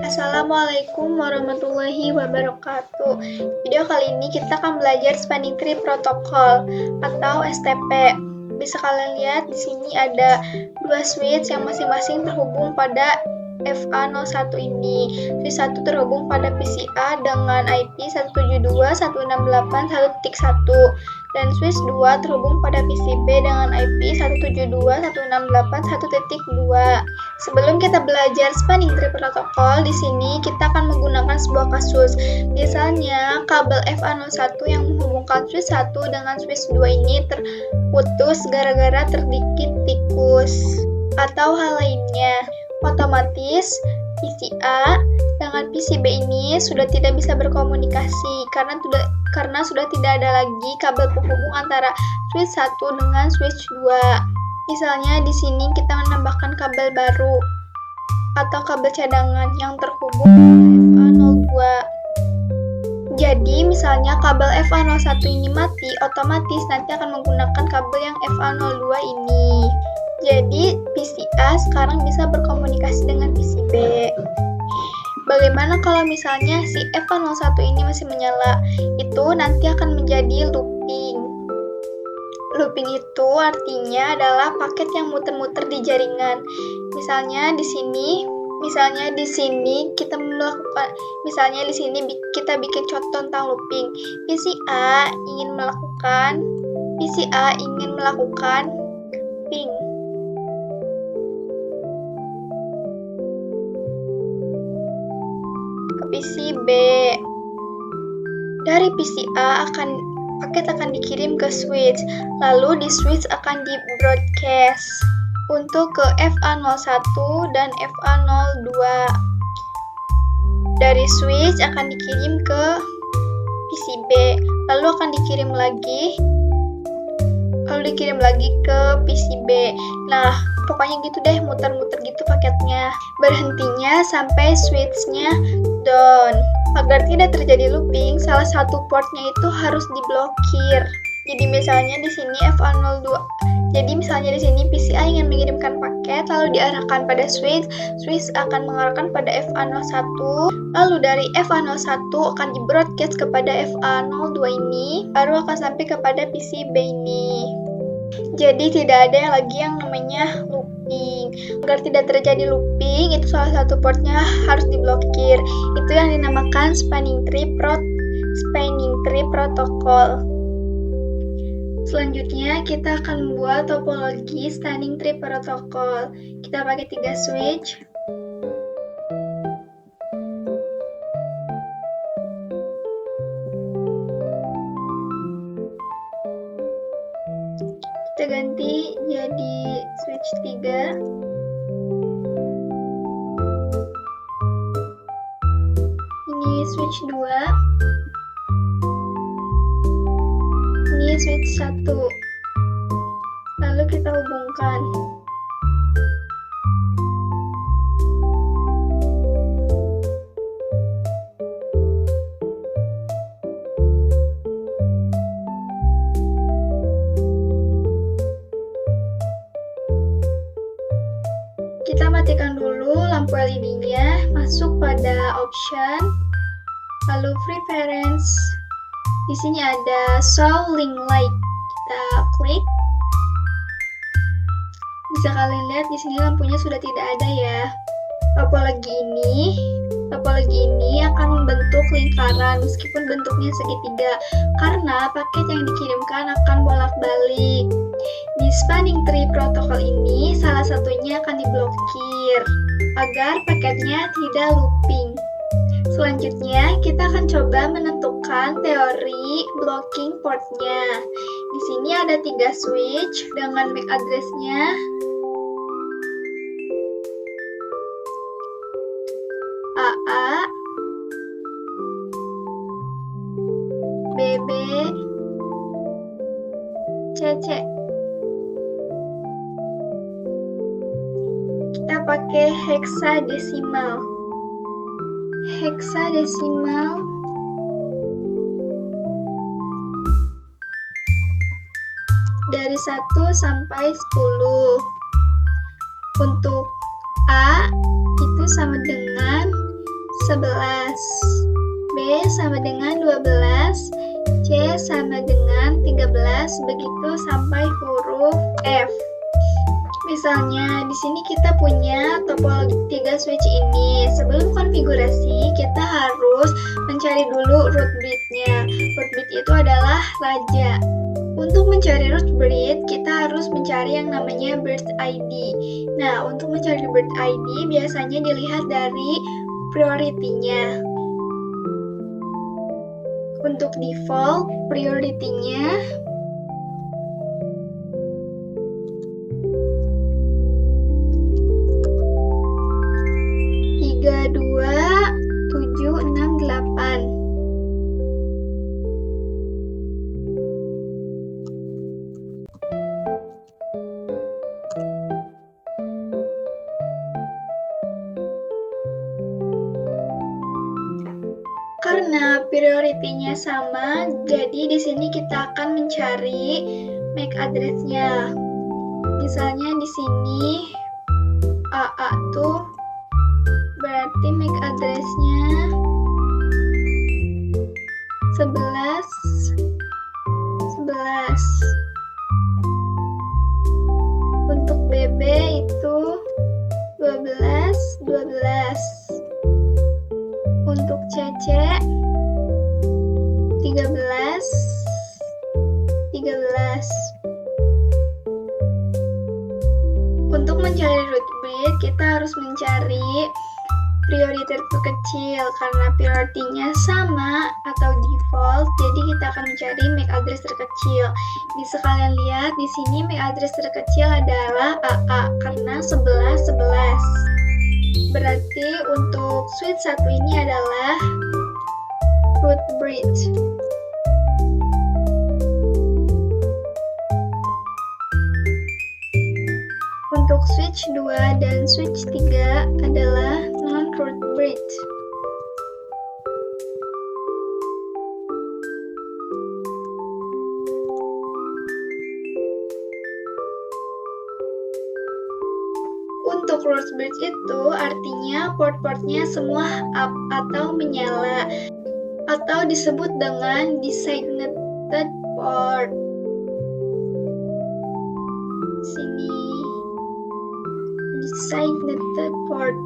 Assalamualaikum warahmatullahi wabarakatuh. Video kali ini kita akan belajar Spanning Tree Protocol atau STP. Bisa kalian lihat di sini ada dua switch yang masing-masing terhubung pada FA01 ini. Switch 1 terhubung pada PCA dengan IP 172.168.1.1 dan switch 2 terhubung pada PCB dengan IP 172.168.1.2. Sebelum kita belajar Spanning Tree Protocol, di sini kita akan menggunakan sebuah kasus. Misalnya, kabel FA01 yang menghubungkan switch 1 dengan switch 2 ini terputus gara-gara tergigit tikus atau hal lainnya. Otomatis PCA dengan PCB ini sudah tidak bisa berkomunikasi karena sudah tidak ada lagi kabel penghubung antara switch 1 dengan switch 2. Misalnya di sini kita menambahkan kabel baru atau kabel cadangan yang terhubung FA02. Jadi misalnya kabel FA01 ini mati, otomatis nanti akan menggunakan kabel yang FA02 ini. Jadi PCA sekarang bisa berkomunikasi dengan PCB. Bagaimana kalau misalnya si FA01 ini masih menyala? Itu nanti akan menjadi looping. Looping itu artinya adalah paket yang muter-muter di jaringan. Misalnya di sini kita bikin contoh tentang looping. PCA ingin melakukan ping. Ke PCB. Dari PCA paket akan dikirim ke switch, lalu di switch akan di broadcast untuk ke FA01 dan FA02. Dari switch akan dikirim ke PCB, lalu dikirim lagi ke PCB. Nah, pokoknya gitu deh, muter-muter gitu paketnya. Berhentinya sampai switchnya down. Agar tidak terjadi looping, salah satu portnya itu harus diblokir. Jadi misalnya di sini FA02. Jadi misalnya di sini PCA ingin mengirimkan paket lalu diarahkan pada switch akan mengarahkan pada FA01. Lalu dari FA01 akan di-broadcast kepada FA02 ini, baru akan sampai kepada PCB ini. Jadi tidak ada lagi yang namanya looping. Agar tidak terjadi looping, itu salah satu portnya harus diblokir. Itu yang dinamakan Spanning Tree Protocol. Selanjutnya kita akan membuat topologi Spanning Tree Protocol. Kita pakai 3 switch. Kita ganti jadi switch 3. Ini switch 2. Ini switch 1. Lalu kita hubungkan. Kita matikan dulu lampu LED-nya, masuk pada option, lalu preference. Di sini ada show link light. Kita klik. Bisa kalian lihat di sini lampunya sudah tidak ada ya. Topologi ini akan membentuk lingkaran meskipun bentuknya segitiga karena paket yang dikirimkan akan bolak-balik. Di Spanning Tree Protocol ini salah satunya akan diblokir agar paketnya tidak looping. Selanjutnya, kita akan coba menentukan teori blocking portnya. Di sini ada 3 switch dengan MAC address-nya heksadesimal. Heksadesimal dari 1 sampai 10. Untuk A itu sama dengan 11, B sama dengan 12, C sama dengan 13, begitu sampai huruf F. Misalnya di sini kita punya topologi 3 switch ini. Sebelum konfigurasi, kita harus mencari dulu root bridge-nya. Root bridge itu adalah raja. Untuk mencari root bridge, kita harus mencari yang namanya bridge ID. Nah, untuk mencari bridge ID biasanya dilihat dari priority-nya. Untuk default, priority-nya 3, 2, 7, 6, 8. Karena priority-nya sama, jadi di sini kita akan mencari MAC address-nya. Misalnya di sini AA tuh berarti MAC address-nya 11. Untuk BB itu 12. Untuk CC 13. Untuk mencari root bridge, kita harus mencari priority terkecil karena priority-nya sama atau default, jadi kita akan mencari MAC address terkecil. Bisa kalian lihat di sini MAC address terkecil adalah AA karena 11. Berarti untuk switch 1 ini adalah root bridge. Untuk switch 2 dan switch 3 adalah non-root bridge. Untuk root bridge itu artinya port-portnya semua up atau menyala, atau disebut dengan designated port. Sini designated port.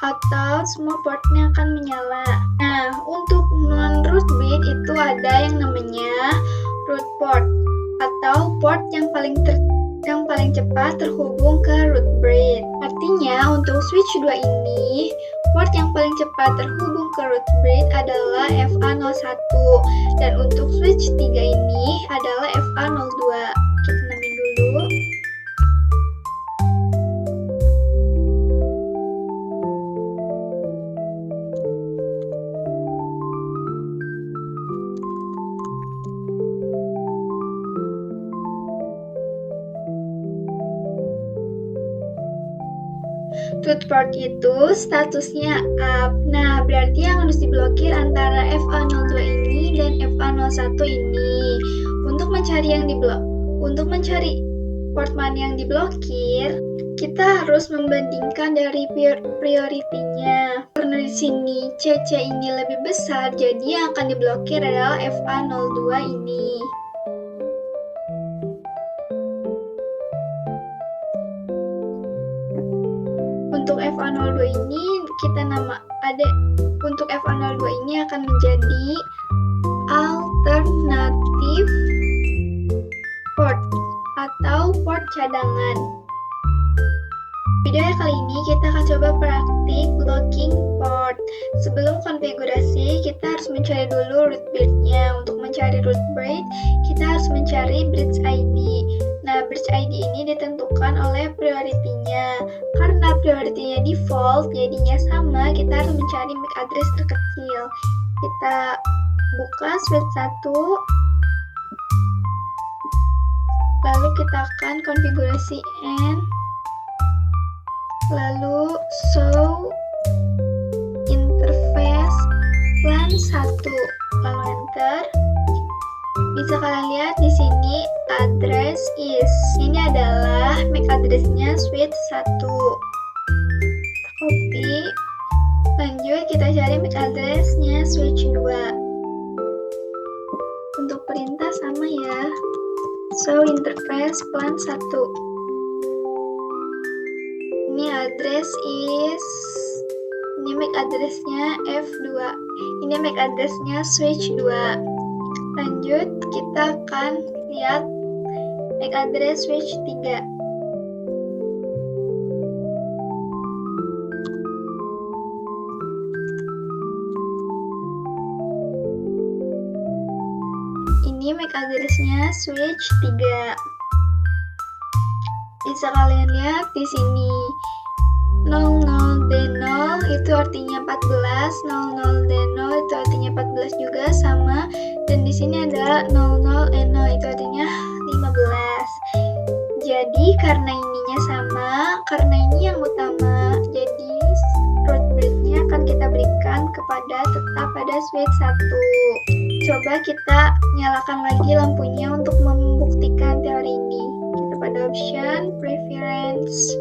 Atau semua portnya akan menyala. Nah, untuk non-root bridge itu ada yang namanya root port atau port yang paling cepat terhubung ke root bridge. Artinya untuk switch 2 ini, port yang paling cepat terhubung ke root bridge adalah FA01 dan untuk switch 3 ini adalah FA02. Kita namin dulu. Root port itu statusnya up. Nah, berarti yang harus diblokir antara FA02 ini dan FA01 ini. Untuk mencari port mana yang diblokir, kita harus membandingkan dari priority-nya. Karena di sini CC ini lebih besar, jadi yang akan diblokir adalah FA02 ini. Untuk FA02 ini untuk FA02 ini akan menjadi alternative port atau port cadangan. Video kali ini kita akan coba praktik blocking port. Sebelum konfigurasi, kita harus mencari dulu root bridge-nya. Untuk mencari root bridge, kita harus mencari bridge ID. Nah, bridge ID ini ditentukan oleh priority-nya. Karena priority-nya default, jadinya sama, kita harus mencari MAC address terkecil. Kita buka switch 1. Lalu kita akan konfigurasi N, lalu show interface plan 1, lalu enter. Bisa kalian lihat di sini address is. Ini adalah MAC address-nya switch 1. Kita copy. Lanjut kita cari MAC address-nya switch 2. Untuk perintah sama ya. Show interface plan 1. Ini address is. Ini MAC address-nya F2. Ini MAC address-nya switch 2. Lanjut, kita akan lihat MAC address switch 3. Ini MAC address-nya switch 3. Bisa kalian lihat di sini 00D0 itu artinya 14, 00D0 itu artinya 14 juga sama, dan di sini ada 00E0 itu artinya 15. Jadi karena ininya sama, karena ini yang utama, jadi root bridge-nya akan kita berikan tetap pada switch 1. Coba kita nyalakan lagi lampunya untuk membuktikan teori ini. Kita pada option, preference,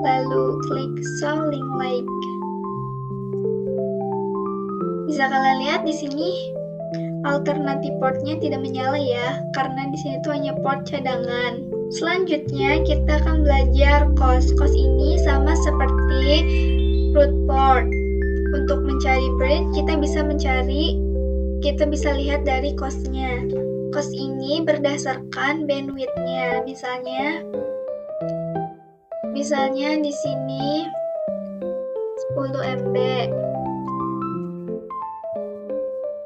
lalu klik show link like. Bisa kalian lihat di sini alternatif portnya tidak menyala ya, karena di sini tuh hanya port cadangan. Selanjutnya kita akan belajar COS. COS ini sama seperti root port. Untuk mencari bridge kita bisa lihat dari COS-nya. COS ini berdasarkan bandwidth-nya. Misalnya di sini 10 MB.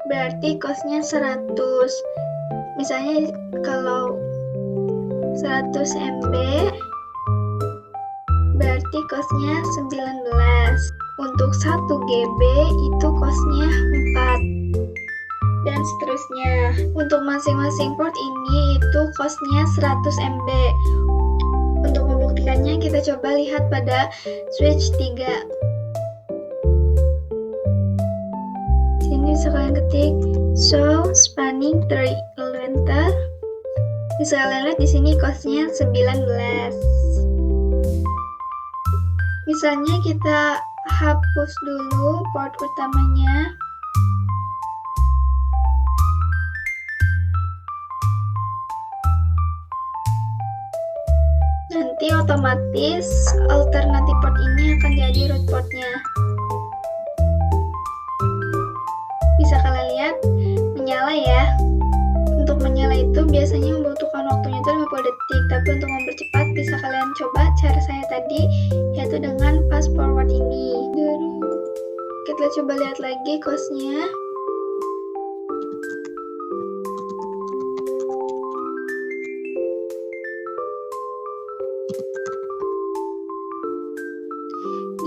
Berarti COS-nya 100. Misalnya kalau 100 MB berarti COS-nya 19. Untuk 1 GB itu COS-nya 4. Dan seterusnya. Untuk masing-masing port ini itu COS-nya 100 MB. Untuk membuktikannya kita coba lihat pada switch 3. Sini bisa kalian ketik show spanning tree, lalu enter. Bisa kalian lihat di sini COS-nya 19. Misalnya kita hapus dulu port utamanya. Nanti otomatis alternatif port ini akan jadi root portnya. Bisa kalian lihat menyala ya. Untuk menyala itu biasanya membutuhkan waktunya itu 50 detik, tapi untuk mempercepat bisa kalian coba cara saya tadi, yaitu dengan fast forward ini. Kita coba lihat lagi COS-nya.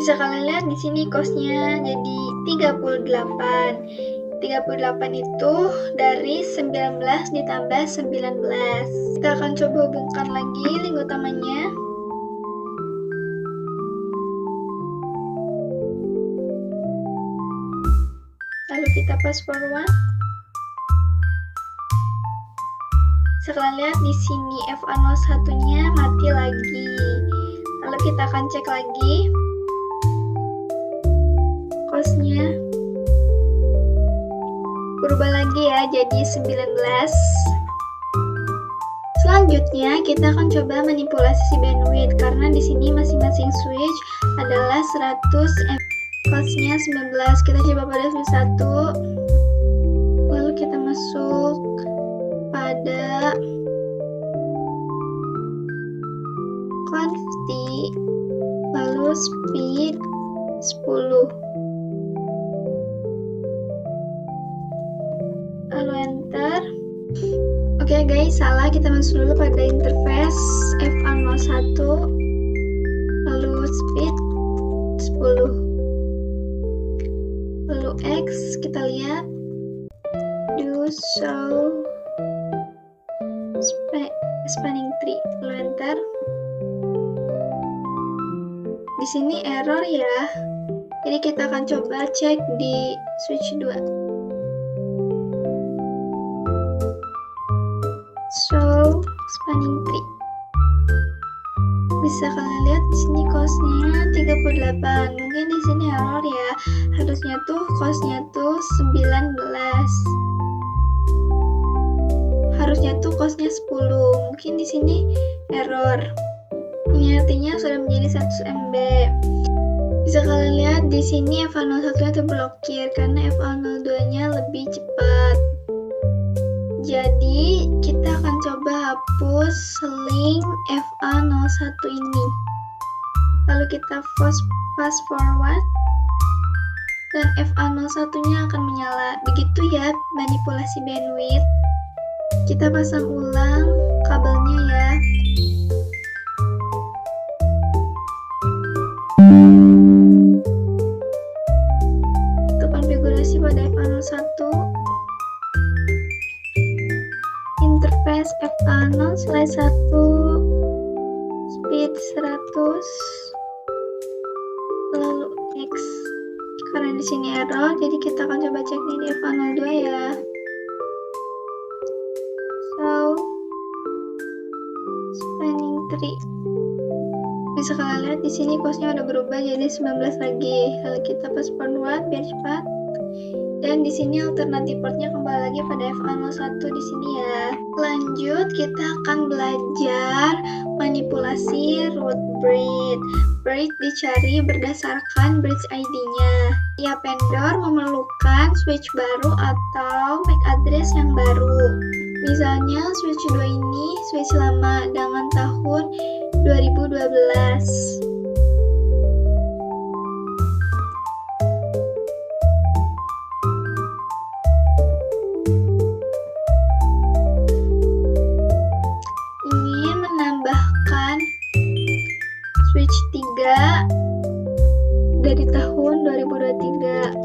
Bisa kalian lihat di sini COS-nya jadi 38. 38 itu dari 19 ditambah 19. Kita akan coba hubungkan lagi link utamanya. Lalu kita fast forward. Bisa kalian lihat di sini FA01-nya mati lagi. Lalu kita akan cek lagi COS-nya. Berubah lagi ya jadi 19. Selanjutnya kita akan coba manipulasi bandwidth, karena di sini masing-masing switch adalah 100 M. COS-nya 19. Kita coba pada switch 1. Lalu kita masuk pada conv-t, lalu speed 10. Lalu enter. Oke guys, salah, kita masuk dulu pada interface FA01, lalu speed 10, lalu X, kita lihat do show spanning tree. Lalu enter. Di sini error ya. Jadi kita akan coba cek di switch 2. Show spanning tree. Bisa kalian lihat di sini costnya 38. Mungkin di sini error ya. Harusnya tuh costnya tuh 19. Harusnya tuh costnya 10. Mungkin di sini error. Ini artinya sudah menjadi 100 MB. Bisa kalian lihat di sini FA01-nya terblokir karena FA02-nya lebih cepat. Jadi kita akan coba hapus link FA01 ini. Lalu kita fast forward dan FA01-nya akan menyala. Begitu ya manipulasi bandwidth. Kita pasang ulang kabelnya ya. Itu konfigurasi pada FA01. Interface FA0/1, speed 100, lalu next. Karena di sini error, jadi kita akan coba cek di FA02 ya. So, spanning tree. Bisa kalian lihat di sini costnya udah berubah jadi 19 lagi. Lalu kita fast forward biar cepat. Dan di sini alternatif portnya kembali lagi pada FA01 di sini ya. Lanjut kita akan belajar manipulasi root bridge. Bridge dicari berdasarkan bridge ID-nya. Tiap vendor memerlukan switch baru atau MAC address yang baru. Misalnya switch 2 ini switch lama dengan tahun 2012. Ingin menambahkan switch 3 dari tahun 2023.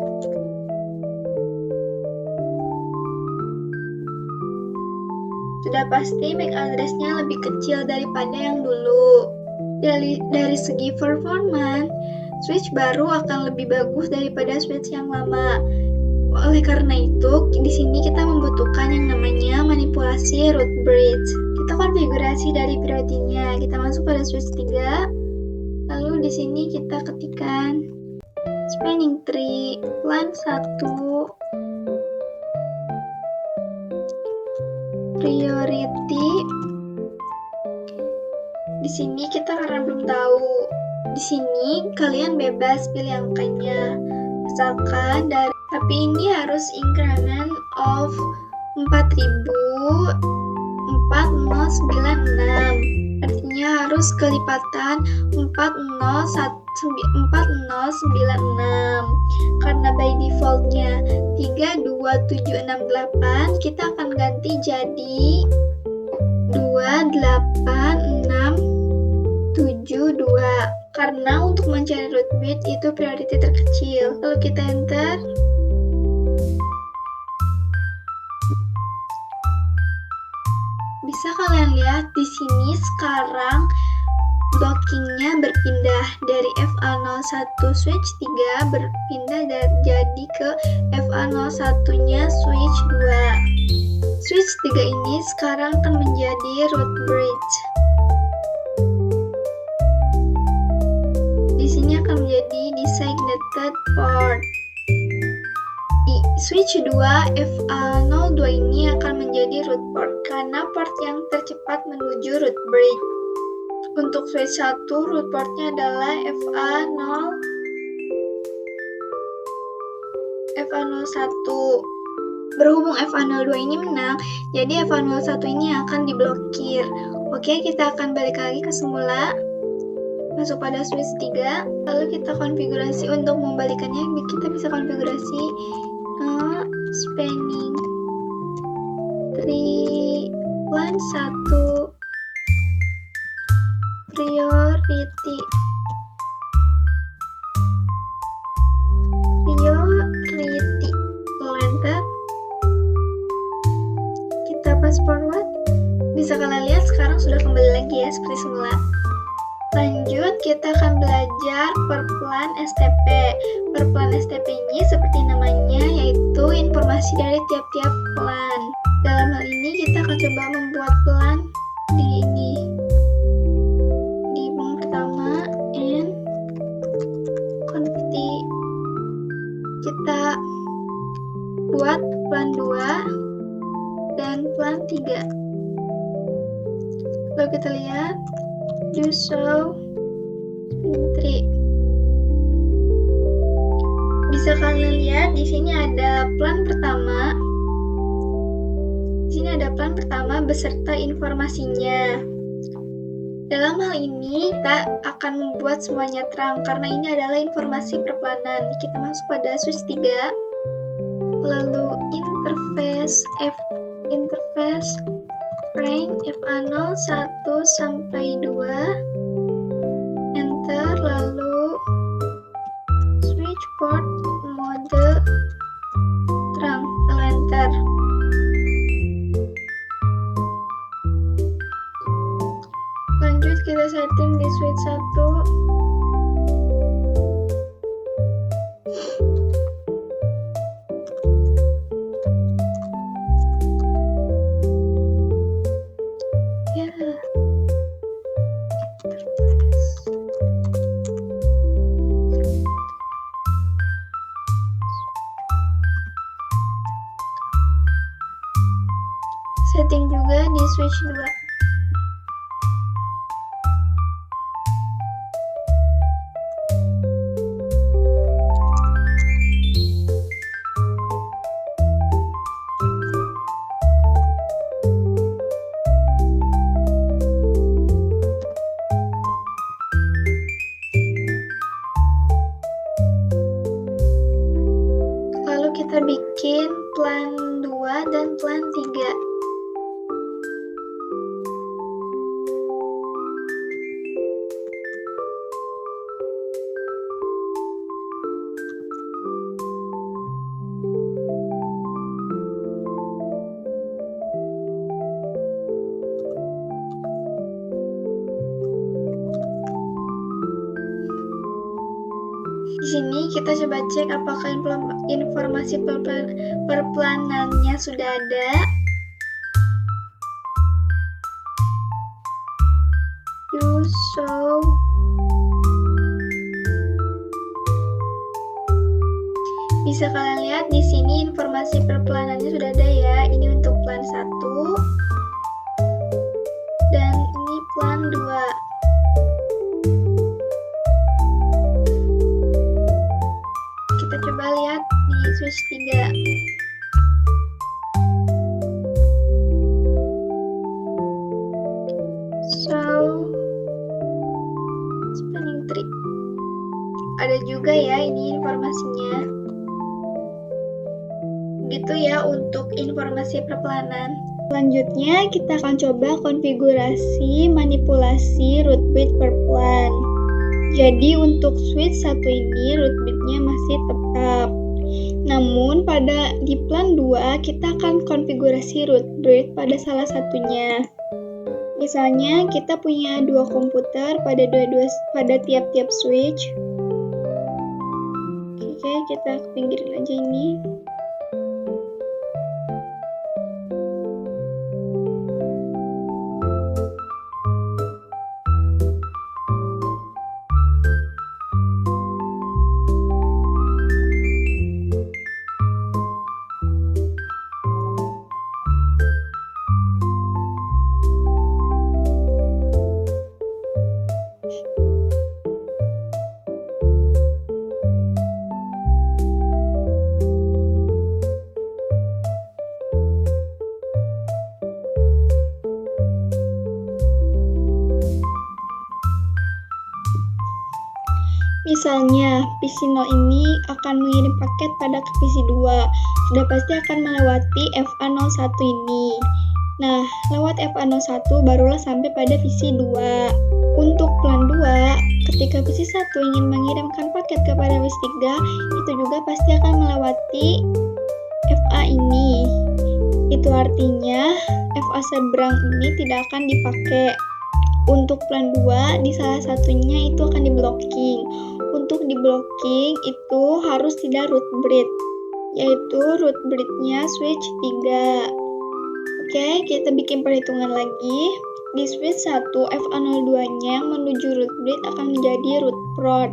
Sudah pasti MAC address-nya lebih kecil daripada yang dulu. Dari segi performance, switch baru akan lebih bagus daripada switch yang lama. Oleh karena itu, di sini kita membutuhkan yang namanya manipulasi root bridge. Kita konfigurasi dari priority-nya. Kita masuk pada switch 3. Lalu di sini kita ketikkan spanning tree LAN 1 priority. Di sini kita karena belum tahu. Di sini kalian bebas pilih angkanya. Asalkan dari, tapi ini harus increment of 4096. Artinya harus kelipatan 4096. Karena by defaultnya 32768, kita akan ganti jadi 28672. Karena untuk mencari root bridge itu priority terkecil. Lalu kita enter. Bisa kalian lihat di sini sekarang blockingnya berpindah dari FA01 switch 3 berpindah jadi ke FA01-nya switch 2. Switch 3 ini sekarang akan menjadi root bridge. Di sini akan menjadi designated port. Di switch 2 FA02 ini akan menjadi root port karena port yang tercepat menuju root bridge. Untuk switch 1 root portnya adalah FA01. Berhubung FA02 ini menang, jadi FA01 ini akan diblokir. Oke, kita akan balik lagi ke semula. Masuk pada switch 3, lalu kita konfigurasi. Untuk membalikannya kita bisa konfigurasi spanning tree LAN 1 priority. Lalu enter. Kita fast forward. Bisa kalian lihat sekarang sekarang sudah kembali lagi ya seperti semula. Lanjut, kita akan belajar perplan STP. Perplan STP ini seperti namanya, yaitu informasi dari tiap-tiap plan. Dalam hal ini kita akan coba membuat plan di ini. Di yang pertama, and quantity. Kita buat plan 2 dan plan 3. Lalu kita lihat do show entry. Bisa kalian lihat di sini ada plan pertama. Di sini ada plan pertama beserta informasinya. Dalam hal ini kita akan membuat semuanya terang karena ini adalah informasi perplanan. Kita masuk pada switch 3. Lalu interface rank FA0 1 sampai 2, enter, lalu switch port mode terang, lalu enter. Lanjut kita setting di switch 1. Setting juga di switch 2. Lalu kita bikin plan 2 dan plan 3. Di sini kita coba cek apakah informasi perplanannya sudah ada. Do show. Bisa kalian lihat di sini informasi perplanannya sudah ada ya. Ini untuk plan 1 dan ini plan 2. Coba lihat di switch 3. So spanning tree. Ada juga ya ini informasinya. Gitu ya untuk informasi perplanan. Selanjutnya kita akan coba konfigurasi manipulasi root bit per plan. Jadi untuk switch 1 ini root bitnya masih tetap. Namun di plan 2 kita akan konfigurasi root bit pada salah satunya. Misalnya kita punya 2 komputer pada tiap-tiap switch. Oke, kita pinggirin aja ini. Misalnya, PC0 ini akan mengirim paket pada ke PC2, sudah pasti akan melewati FA01 ini. Nah, lewat FA01 barulah sampai pada PC2. Untuk plan 2, ketika PC1 ingin mengirimkan paket kepada PC3, itu juga pasti akan melewati FA ini. Itu artinya FA seberang ini tidak akan dipakai. Untuk plan 2, di salah satunya itu akan di blocking. Untuk di blocking itu harus tidak root bridge, yaitu root bridge-nya switch 3. Oke, kita bikin perhitungan lagi. Di switch 1, FA02-nya yang menuju root bridge akan menjadi root port.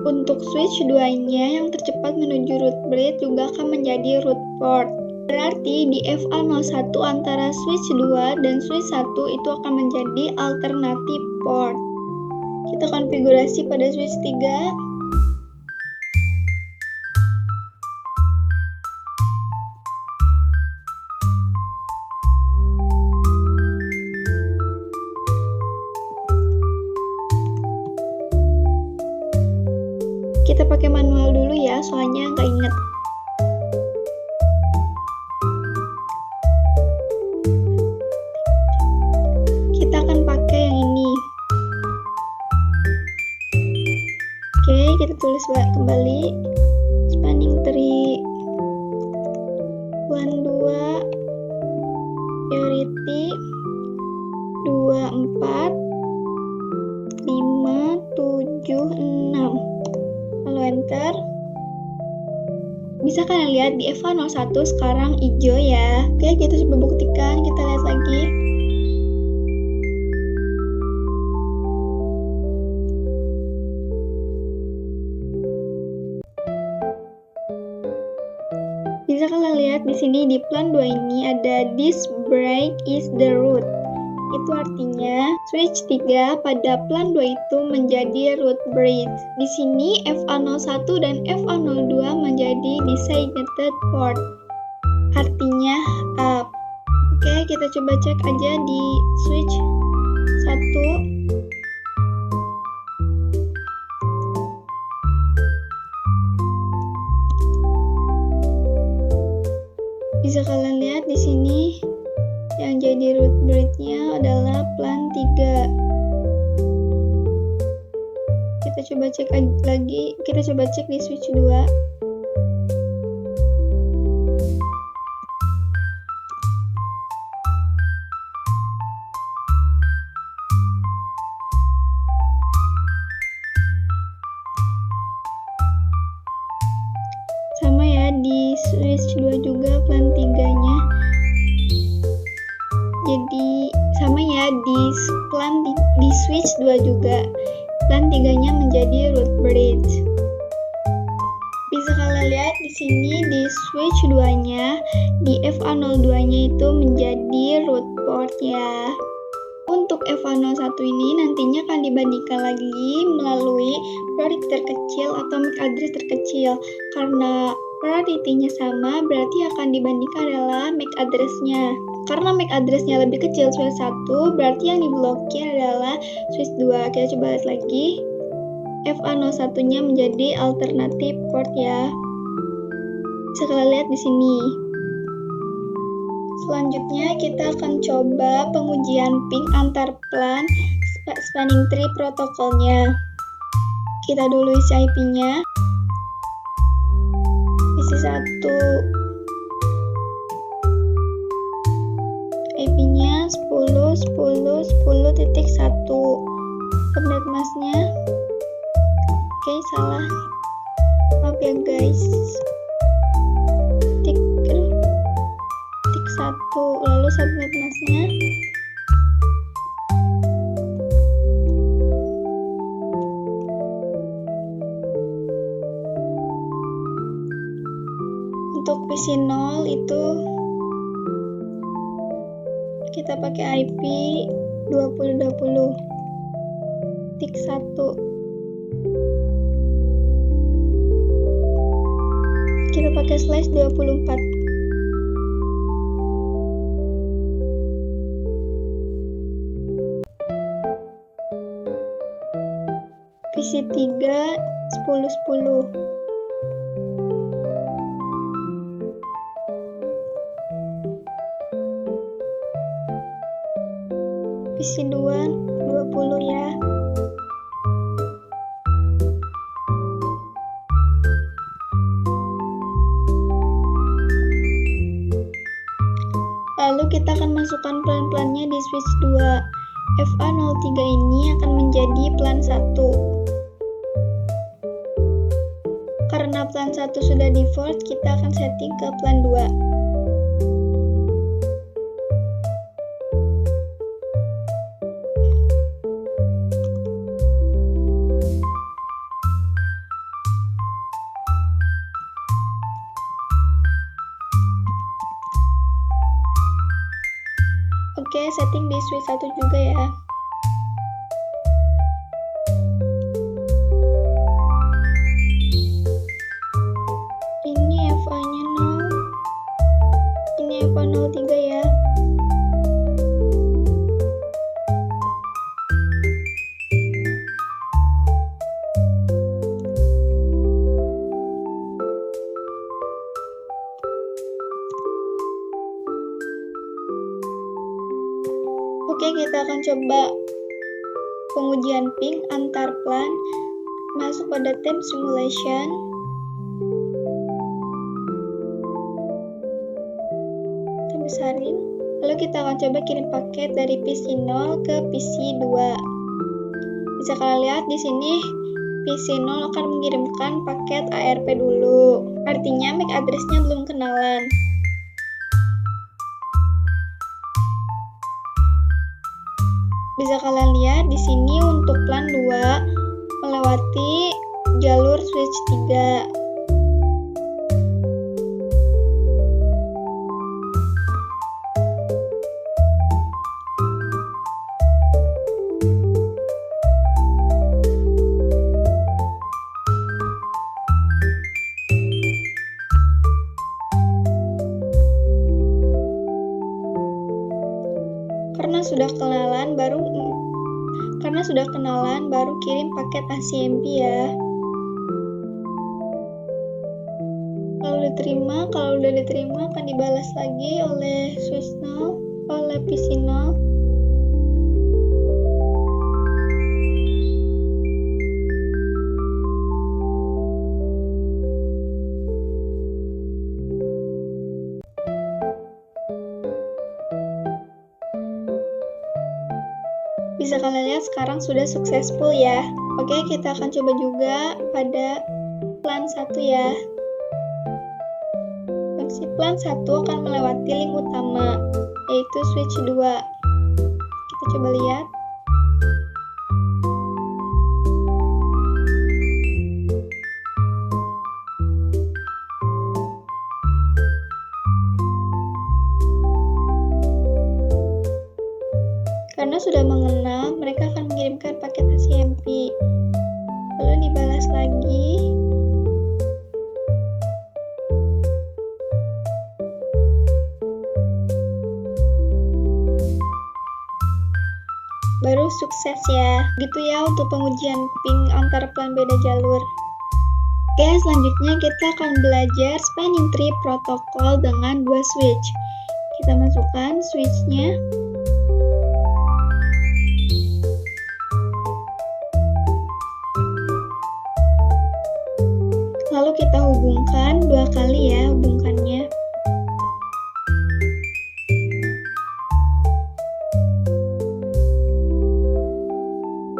Untuk switch 2-nya yang tercepat menuju root bridge juga akan menjadi root port. Berarti di FA01 antara switch 2 dan switch 1 itu akan menjadi alternative port. Kita konfigurasi pada switch 3. Kita pakai manual dulu ya, soalnya nggak inget. Kita akan pakai yang ini. Oke, kita tulis kembali. Spanning tree. Plan 2. Priority 2, 4, 5, 7, 6. Lalu enter. Bisa kalian lihat di FA01 sekarang hijau ya. Oke, kita coba buktikan, kita lihat lagi. Bisa kalian lihat di sini di plan 2 ini ada this break is the root. Itu artinya switch 3 pada plan 2 itu menjadi root bridge. Di sini FA01 dan FA02 menjadi designated port. Artinya up. Oke, kita coba cek aja di switch 1. Bisa kalian lihat di sini yang jadi root bridge-nya adalah plan 3. Kita coba cek lagi, kita coba cek di switch 2. Sama ya, di switch 2 juga plan 3-nya. Jadi sama ya, di switch 2 juga plan 3-nya menjadi root bridge. Bisa kalian lihat di sini di switch 2-nya, di FA02-nya itu menjadi root port ya. Untuk FA01 ini nantinya akan dibandingkan lagi melalui priority terkecil atau MAC address terkecil. Karena priority-nya sama, berarti akan dibandingkan adalah MAC address-nya. Karena MAC address-nya lebih kecil switch 1, berarti yang diblokir adalah switch 2. Kita coba lihat lagi. FA01-nya menjadi alternative port ya. Bisa kalian lihat di sini. Selanjutnya kita akan coba pengujian ping antar plan spanning tree protokolnya. Kita dulu isi IP-nya. Isi 1. IP-nya 10.10.10.1. Subnet masknya. Oke, salah. Maaf ya guys. Tik 1, lalu subnet masknya. Untuk PC0 itu kita pakai IP 2020. Tik 1. Kita pakai /24. PC3 10.10. PC2 20 ya. Lalu kita akan masukkan plan-plannya di switch 2. FA03 ini akan menjadi plan 1. Karena plan 1 sudah default, kita akan setting ke plan 2. Oke, setting di switch 1 juga ya. Ini FA-nya 0. Ini FA03 ya. Oke, kita akan coba pengujian ping antar plan. Masuk pada tab simulation. Kita besarin. Lalu kita akan coba kirim paket dari PC0 ke PC2. Bisa kalian lihat di sini PC0 akan mengirimkan paket ARP dulu. Artinya MAC address-nya belum kenalan. Bisa kalian lihat di sini untuk plan 2 melewati jalur switch 3. Karena sudah kenalan baru kirim paket ACMP ya. Kalau udah diterima akan dibalas lagi oleh switch 0, oleh PC 0. Bisa kalian lihat sekarang sudah successful ya. Oke, kita akan coba juga pada plan 1 ya. Si plan 1 akan melewati link utama, yaitu switch 2. Kita coba lihat. Karena sudah mengenal, mereka akan mengirimkan paket ACMP. Lalu dibalas lagi. Baru sukses ya. Gitu ya untuk pengujian ping antar plan beda jalur. Oke, selanjutnya kita akan belajar spanning tree protokol dengan 2 switch. Kita masukkan switch-nya. Lalu kita hubungkan 2 kali ya, hubungkannya.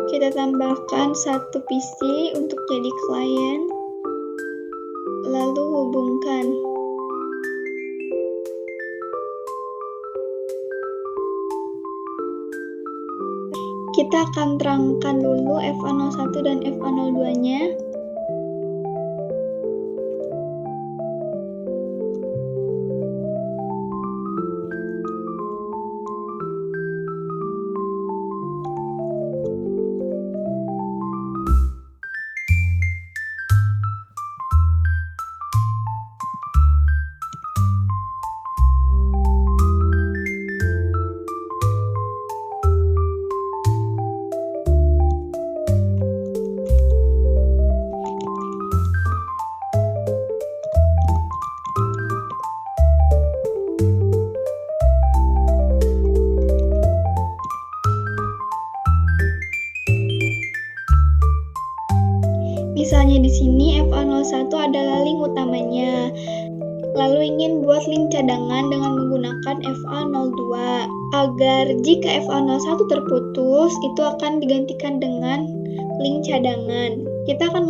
Kita tambahkan 1 PC untuk jadi klien. Lalu hubungkan. Kita akan terangkan dulu FA01 dan FA02-nya. Misalnya di sini FA01 adalah link utamanya. Lalu ingin buat link cadangan dengan menggunakan menggunakan FA02 agar jika FA01 terputus itu akan digantikan dengan link cadangan. Kita akan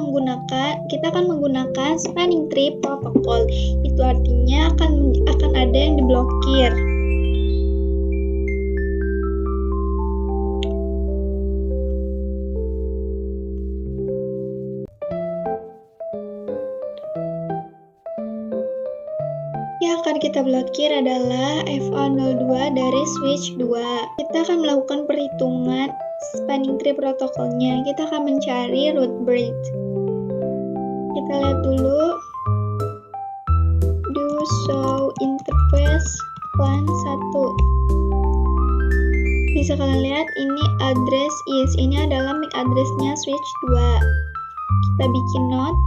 menggunakan spanning tree protocol. Itu artinya akan ada yang diblokir. Yang akan kita blokir adalah FA02 dari switch 2. Kita akan melakukan perhitungan spanning tree protokolnya. Kita akan mencari root bridge. Kita lihat dulu. Do show interface LAN 1. Bisa kalian lihat ini address is. Ini adalah MAC addressnya switch 2. Kita bikin note.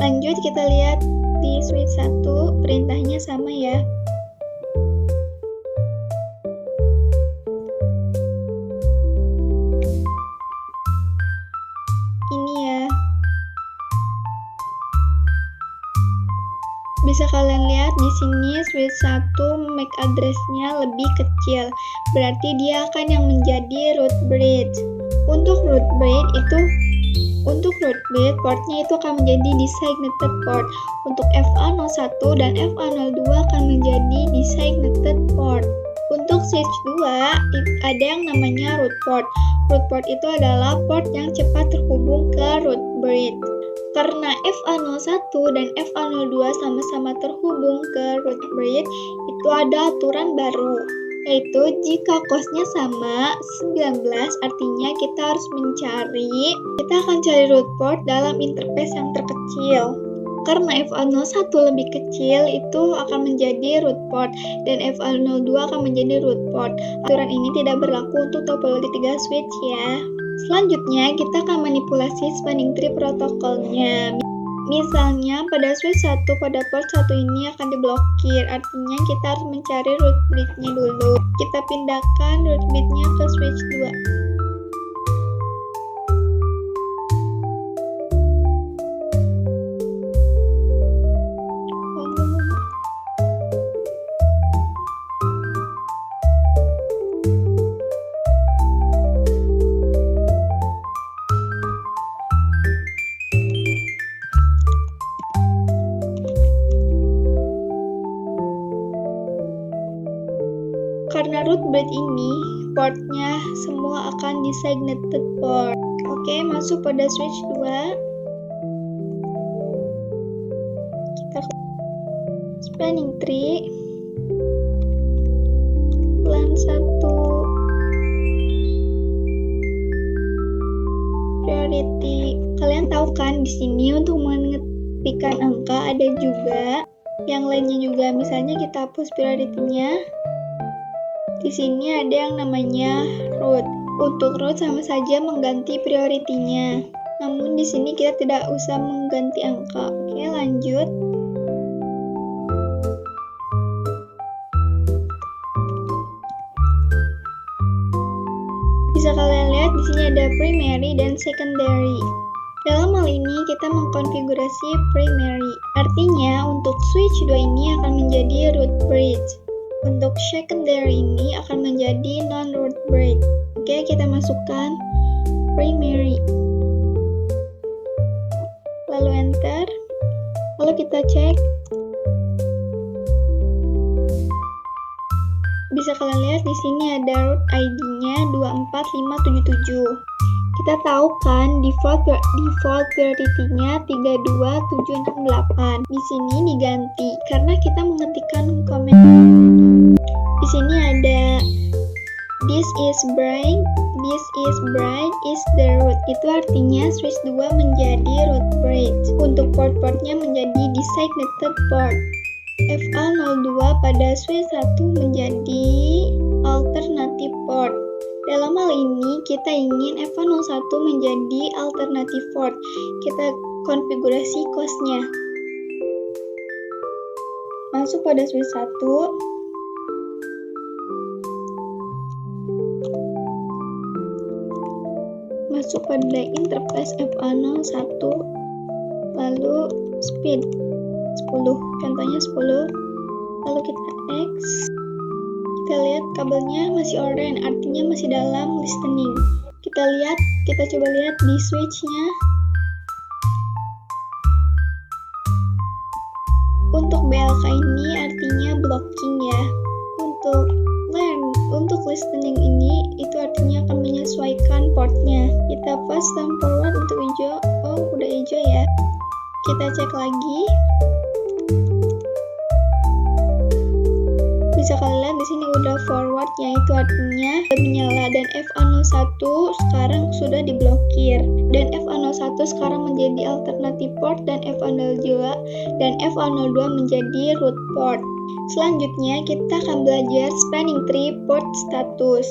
Lanjut kita lihat di switch 1, perintahnya sama ya. Ini ya. Bisa kalian lihat di sini switch 1 MAC address-nya lebih kecil. Berarti dia akan yang menjadi root bridge. Untuk root bridge portnya itu akan menjadi designated port. Untuk FA01 dan FA02 akan menjadi designated port. Untuk switch 2 ada yang namanya root port. Root port itu adalah port yang cepat terhubung ke root bridge. Karena FA01 dan FA02 sama-sama terhubung ke root bridge, itu ada aturan baru. Yaitu jika costnya sama 19, artinya kita harus kita akan cari root port dalam interface yang terkecil. Karena FA01 lebih kecil, itu akan menjadi root port, dan FA02 akan menjadi root port. Aturan ini tidak berlaku untuk topologi 3 switch ya. Selanjutnya, kita akan manipulasi spanning tree protokolnya. Misalnya pada switch 1 pada port 1 ini akan diblokir, artinya kita harus mencari root bridge-nya dulu. Kita pindahkan root bridge-nya ke switch 2. Karena root bridge ini, portnya semua akan designated port. Oke, masuk pada switch 2. Kita spanning tree LAN 1 priority. Kalian tahu kan di sini untuk mengetikkan angka ada juga yang lainnya juga. Misalnya kita hapus priority-nya. Di sini ada yang namanya root. Untuk root sama saja mengganti priority-nya. Namun di sini kita tidak usah mengganti angka. Oke, lanjut. Bisa kalian lihat di sini ada primary dan secondary. Dalam hal ini kita mengkonfigurasi primary. Artinya untuk switch 2 ini akan menjadi root bridge. Untuk secondary ini akan menjadi non-root bridge. Oke, kita masukkan primary. Lalu enter. Lalu kita cek. Bisa kalian lihat di sini ada root ID-nya 24577. Kita tahu kan default priority-nya 32768. Di sini diganti karena kita mengetikkan komen. Di sini ada this is bright is the root. Itu artinya switch 2 menjadi root bridge. Untuk port-portnya menjadi designated port. FA02 pada switch 1 menjadi alternative port. Dalam hal ini kita ingin FA01 menjadi alternative port. Kita konfigurasi costnya. Masuk pada switch 1. masuk pada interface FA01, lalu speed 10, contohnya 10, lalu kita X. Kita lihat kabelnya masih orange, artinya masih dalam listening. Kita coba lihat di switch-nya. Untuk BLK ini artinya blocking ya. Untuk listening ini itu artinya akan menyesuaikan portnya. Kita fast dan forward untuk hijau. Oh, udah hijau ya. Kita cek lagi. Bisa kalian lihat di sini udah forward, yaitu artinya sudah menyala, dan FA01 sekarang sudah diblokir, dan FA01 sekarang menjadi alternatif port, dan FA02 dan FA02 menjadi root port. Selanjutnya kita akan belajar spanning tree port status.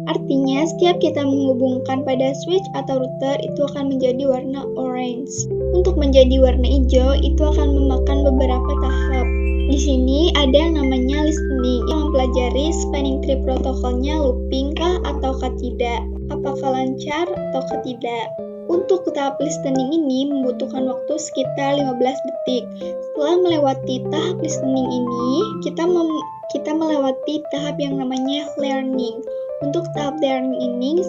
Artinya setiap kita menghubungkan pada switch atau router itu akan menjadi warna orange. Untuk menjadi warna hijau itu akan memakan beberapa tahap. Di sini ada yang namanya listening yang mempelajari spanning tree protokolnya looping kah ataukah tidak, apakah lancar ataukah tidak. Untuk tahap listening ini membutuhkan waktu sekitar 15 detik. Setelah melewati tahap listening ini, kita melewati tahap yang namanya learning. Untuk tahap learning ini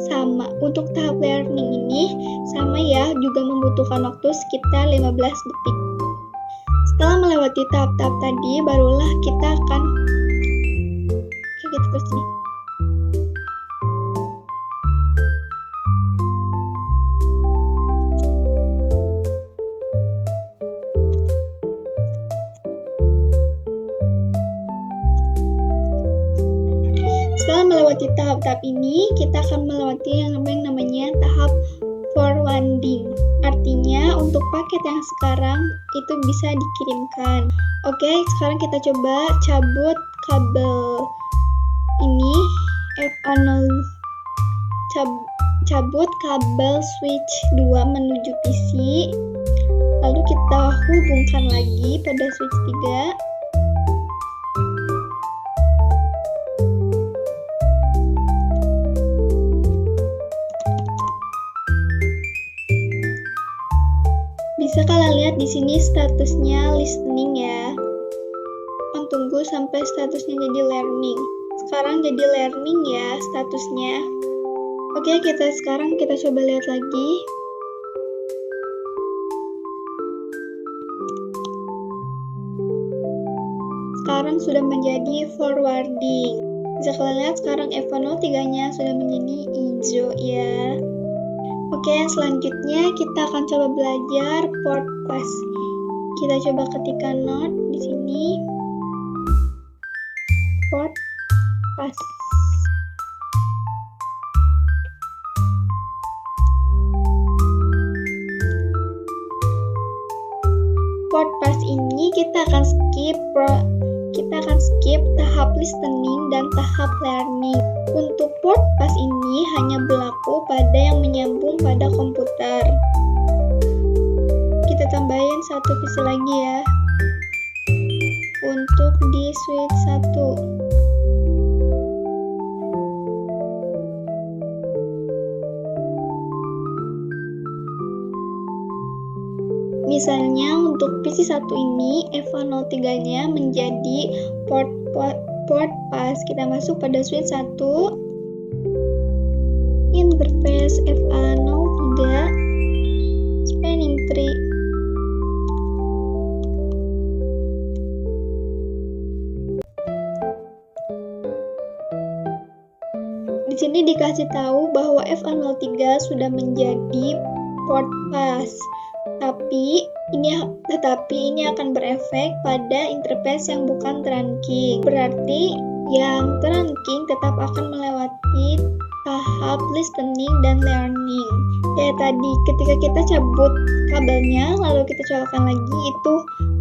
sama ya, juga membutuhkan waktu sekitar 15 detik. Setelah melewati tahap-tahap tadi, barulah kita akan terus nih. Setelah melewati tahap-tahap ini, kita akan melewati yang namanya tahap forwarding. Artinya untuk paket yang sekarang itu bisa dikirimkan. Oke, sekarang kita coba cabut kabel ini FA0, cabut kabel switch 2 menuju PC, lalu kita hubungkan lagi pada switch 3. Bisa kalian lihat di sini statusnya listening ya. Tunggu sampai statusnya jadi learning. Sekarang jadi learning ya statusnya. Oke, sekarang kita coba lihat lagi. Sekarang sudah menjadi forwarding. Bisa kalian lihat sekarang FA03-nya sudah menjadi hijau ya. Oke, selanjutnya kita akan coba belajar port pass. Kita coba ketikkan note di sini. Port pass. Port pass ini kita akan skip tahap listening dan tahap learning. Untuk port pass ini hanya berlaku pada yang menyambung pada komputer. Kita tambahin satu PC lagi ya. Untuk di switch 1. Misalnya untuk PC 1 ini FA03-nya menjadi port pass. Kita masuk pada switch 1, interface FA03, spanning tree. Di sini dikasih tahu bahwa FA03 sudah menjadi port pass. Tetapi ini akan berefek pada interface yang bukan trunking. Berarti yang trunking tetap akan melewati tahap listening dan learning. Ya tadi, ketika kita cabut kabelnya lalu kita colokan lagi, itu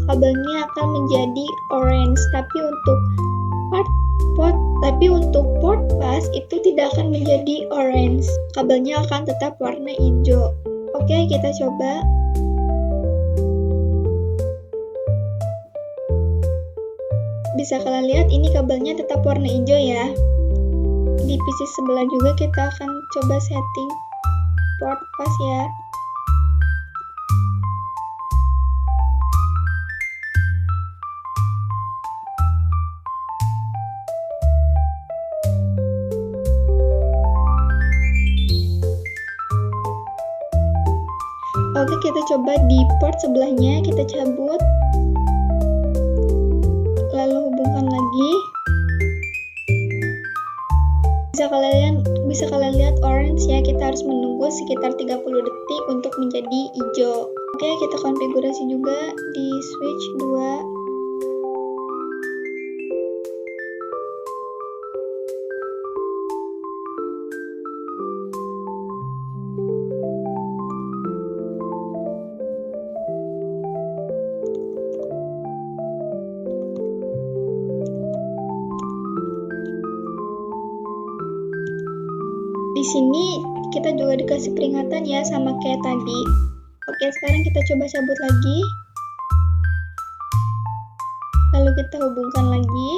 kabelnya akan menjadi orange. Tapi untuk port pass itu tidak akan menjadi orange. Kabelnya akan tetap warna hijau. Oke, kita coba. Bisa kalian lihat ini kabelnya tetap warna hijau ya. Di PC sebelah juga kita akan coba setting. port pas ya. Oke, kita coba di port sebelahnya, kita cabut, lalu hubungkan lagi. Bisa kalian lihat orange ya, kita harus menunggu sekitar 30 detik untuk menjadi hijau. Oke, kita konfigurasi juga di switch 2. Di sini kita juga dikasih peringatan ya sama kayak tadi. Oke, sekarang kita coba cabut lagi. Lalu kita hubungkan lagi.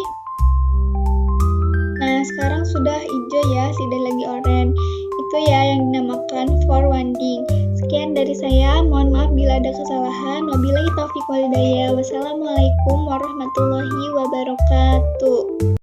Nah, sekarang sudah hijau ya, tidak lagi oranye. Itu ya yang dinamakan forwarding. Sekian dari saya, mohon maaf bila ada kesalahan. Wabillahi taufiq walhidayah. Wassalamualaikum warahmatullahi wabarakatuh.